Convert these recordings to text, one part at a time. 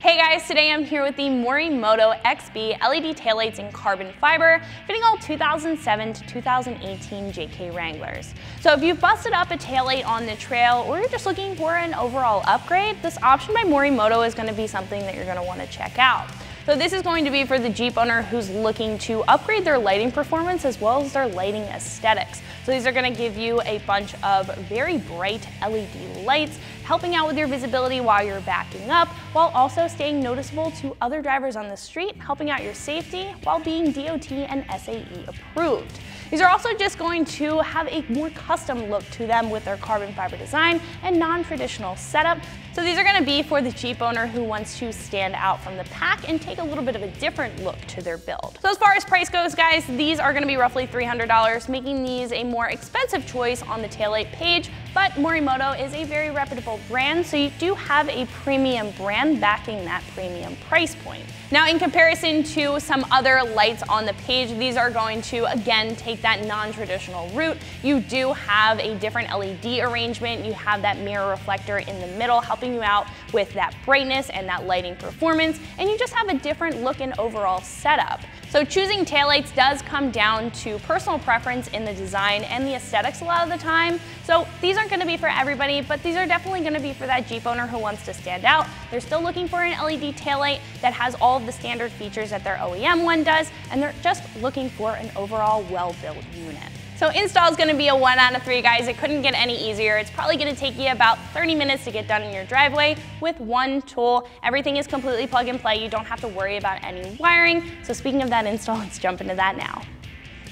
Hey guys, today I'm here with the Morimoto XB LED taillights in carbon fiber, fitting all 2007 to 2018 JK Wranglers. So if you've busted up a taillight on the trail or you're just looking for an overall upgrade, this option by Morimoto is going to be something that you're going to want to check out. So this is going to be for the Jeep owner who's looking to upgrade their lighting performance as well as their lighting aesthetics. So these are going to give you a bunch of very bright LED lights, helping out with your visibility while you're backing up, while also staying noticeable to other drivers on the street, helping out your safety while being DOT and SAE approved. These are also just going to have a more custom look to them with their carbon fiber design and non-traditional setup. So these are going to be for the Jeep owner who wants to stand out from the pack and take a little bit of a different look to their build. So as far as price goes, guys, these are going to be roughly $300, making these a more expensive choice on the taillight page, but Morimoto is a very reputable brand, so you do have a premium brand backing that premium price point. Now, in comparison to some other lights on the page, these are going to, again, take that non-traditional route. You do have a different LED arrangement. You have that mirror reflector in the middle, helping you out with that brightness and that lighting performance, and you just have a different look and overall setup. So choosing taillights does come down to personal preference in the design and the aesthetics a lot of the time. So these aren't going to be for everybody, but these are definitely going to be for that Jeep owner who wants to stand out. They're still looking for an LED taillight that has all of the standard features that their OEM one does, and they're just looking for an overall well-built unit. So install is going to be a 1 out of 3, guys. It couldn't get any easier. It's probably going to take you about 30 minutes to get done in your driveway with one tool. Everything is completely plug and play. You don't have to worry about any wiring. So speaking of that install, let's jump into that now.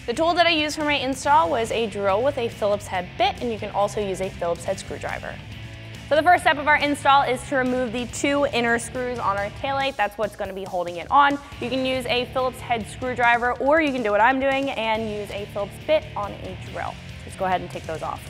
The tool that I used for my install was a drill with a Phillips head bit, and you can also use a Phillips head screwdriver. So the first step of our install is to remove the 2 inner screws on our taillight. That's what's going to be holding it on. You can use a Phillips head screwdriver, or you can do what I'm doing and use a Phillips bit on a drill. Let's go ahead and take those off.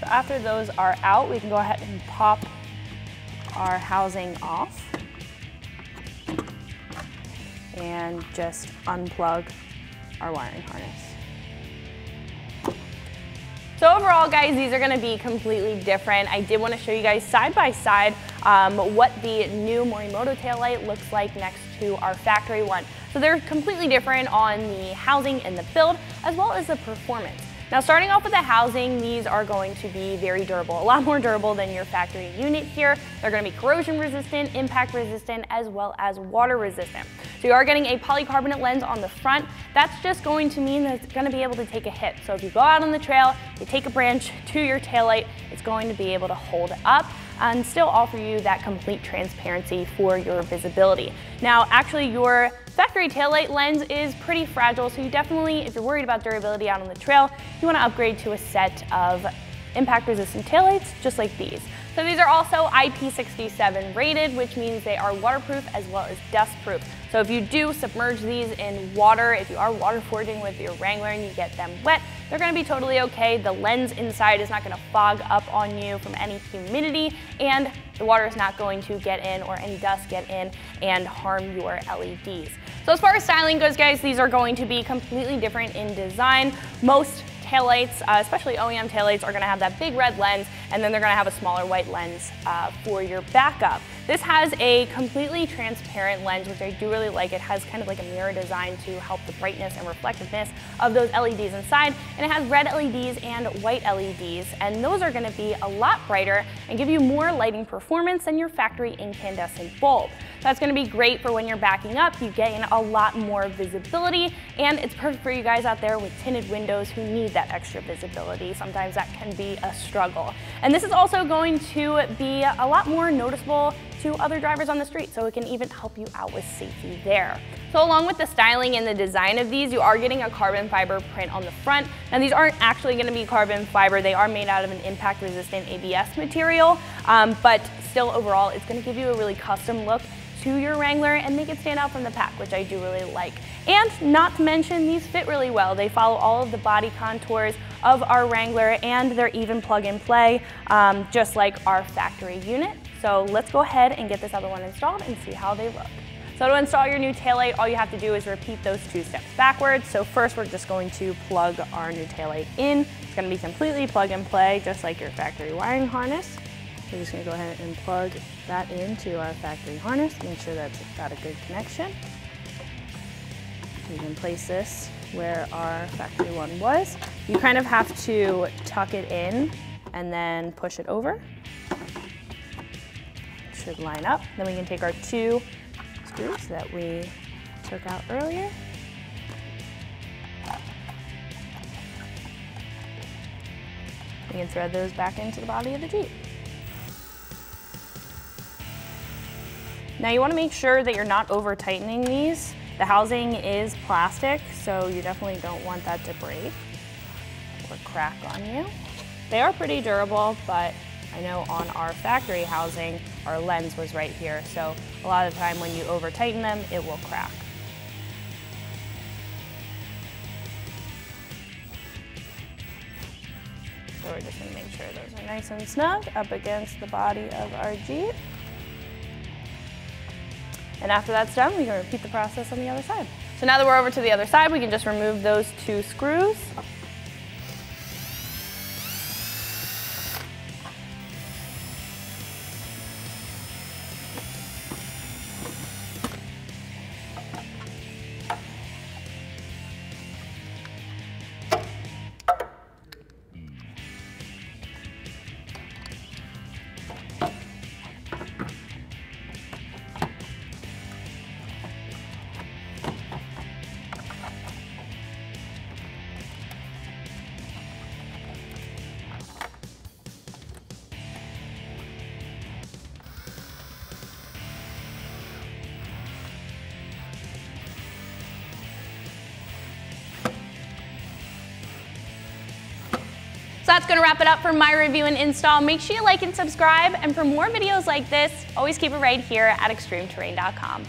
So after those are out, we can go ahead and pop our housing off and just unplug our wiring harness. So overall, guys, these are going to be completely different. I did want to show you guys side by side what the new Morimoto taillight looks like next to our factory one. So they're completely different on the housing and the build, as well as the performance. Now, starting off with the housing, these are going to be very durable, a lot more durable than your factory unit here. They're going to be corrosion resistant, impact resistant, as well as water resistant. So you are getting a polycarbonate lens on the front. That's just going to mean that it's going to be able to take a hit. So if you go out on the trail, you take a branch to your taillight, it's going to be able to hold up and still offer you that complete transparency for your visibility. Now, actually, your factory taillight lens is pretty fragile, so you definitely, if you're worried about durability out on the trail, you want to upgrade to a set of impact-resistant taillights just like these. So these are also IP67 rated, which means they are waterproof as well as dust-proof. So if you do submerge these in water, if you are water forging with your Wrangler and you get them wet, they're going to be totally okay. The lens inside is not going to fog up on you from any humidity, and the water is not going to get in or any dust get in and harm your LEDs. So as far as styling goes, guys, these are going to be completely different in design. Most taillights, especially OEM taillights, are going to have that big red lens, and then they're going to have a smaller white lens for your backup. This has a completely transparent lens, which I do really like. It has kind of like a mirror design to help the brightness and reflectiveness of those LEDs inside, and it has red LEDs and white LEDs, and those are going to be a lot brighter and give you more lighting performance than your factory incandescent bulb. That's going to be great for when you're backing up. You gain a lot more visibility, and it's perfect for you guys out there with tinted windows who need that extra visibility. Sometimes that can be a struggle. And this is also going to be a lot more noticeable to other drivers on the street, so it can even help you out with safety there. So along with the styling and the design of these, you are getting a carbon fiber print on the front. Now these aren't actually going to be carbon fiber. They are made out of an impact resistant ABS material, but still overall it's going to give you a really custom look to your Wrangler and make it stand out from the pack, which I do really like. And not to mention, these fit really well. They follow all of the body contours of our Wrangler, and they're even plug and play, just like our factory unit. So let's go ahead and get this other one installed and see how they look. So to install your new taillight, all you have to do is repeat those 2 steps backwards. So first we're just going to plug our new taillight in. It's gonna be completely plug and play, just like your factory wiring harness. We're just gonna go ahead and plug that into our factory harness, make sure that's got a good connection. We can place this where our factory one was. You kind of have to tuck it in and then push it over. It should line up. Then we can take our 2 screws that we took out earlier. We can thread those back into the body of the Jeep. Now you want to make sure that you're not over tightening these. The housing is plastic, so you definitely don't want that to break or crack on you. They are pretty durable, but I know on our factory housing, our lens was right here, so a lot of the time when you over tighten them, it will crack. So we're just gonna make sure those are nice and snug up against the body of our Jeep. And after that's done, we can repeat the process on the other side. So now that we're over to the other side, we can just remove those 2 screws. So that's gonna wrap it up for my review and install. Make sure you like and subscribe, and for more videos like this, always keep it right here at extremeterrain.com.